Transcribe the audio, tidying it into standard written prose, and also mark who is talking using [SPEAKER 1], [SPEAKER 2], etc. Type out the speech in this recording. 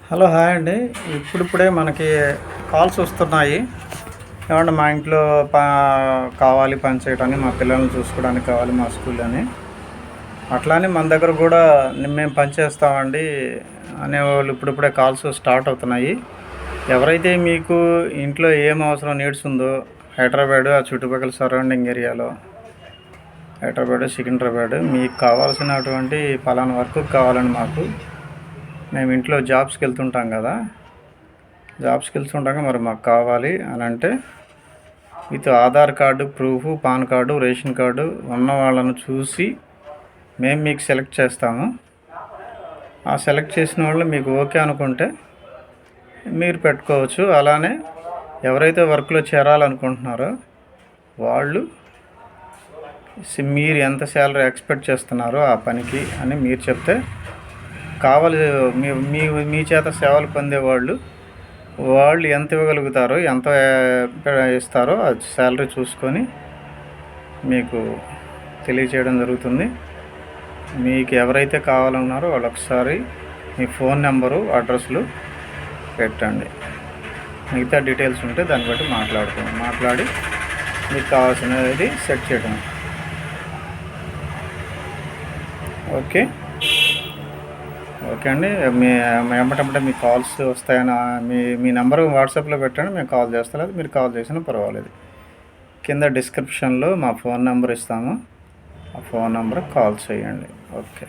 [SPEAKER 1] Hello hi అండి. ఇప్పుడిప్పుడే మనకి కాల్స్ వస్తున్నాయి. ఏమంటే మా ఇంట్లో కావాలి పని చేయడానికి, మా పిల్లల్ని చూసుకోవడానికి కావాలి మా స్కూల్ అని. అట్లానే మన దగ్గర కూడా మేము పని చేస్తామండి అనేవాళ్ళు ఇప్పుడిప్పుడే కాల్స్ స్టార్ట్ అవుతున్నాయి. ఎవరైతే మీకు ఇంట్లో ఏం అవసరం నీడ్స్ ఉందో హైదరాబాదు ఆ చుట్టుపక్కల సరౌండింగ్ ఏరియాలో హైదరాబాదు సికింద్రాబాద్ మీకు కావాల్సినటువంటి పలానా వర్క్ కావాలండి మాకు. మేము ఇంట్లో జాబ్స్కి వెళ్తుంటాం కదా, మరి మాకు కావాలి అని అంటే with Aadhaar card proof, pan card, ration card ఉన్న వాళ్ళను చూసి మేము మీకు సెలెక్ట్ చేస్తాము. ఆ సెలెక్ట్ చేసిన వాళ్ళు మీకు ఓకే అనుకుంటే మీరు పెట్టుకోవచ్చు. అలానే ఎవరైతే వర్క్లో చేరాలనుకుంటున్నారో వాళ్ళు మీరు ఎంత శాలరీ ఎక్స్పెక్ట్ చేస్తున్నారో ఆ పనికి అని మీరు చెప్తే కావాలి మీ మీ మీ చేత సేవలు పొందేవాళ్ళు ఎంత ఇవ్వగలుగుతారో, ఎంత ఇస్తారో ఆ శాలరీ చూసుకొని మీకు తెలియచేయడం జరుగుతుంది. మీకు ఎవరైతే కావాలన్నారో వాళ్ళు ఒకసారి మీ ఫోన్ నెంబరు, అడ్రస్లు పెట్టండి. మిగతా డీటెయిల్స్ ఉంటే దాన్ని బట్టి మాట్లాడి మీకు కావాల్సినది సెట్ చేయడం. ఓకే అండి. ఎమ్మటెమ్మటే మీ కాల్స్ వస్తాయని మీ నెంబర్ వాట్సాప్లో పెట్టండి, మేము కాల్ చేస్తాం. లేదు మీరు కాల్ చేసినా పర్వాలేదు. కింద డిస్క్రిప్షన్లో మా ఫోన్ నెంబర్ ఇస్తాము, ఆ ఫోన్ నెంబర్కి కాల్ చేయండి. ఓకే.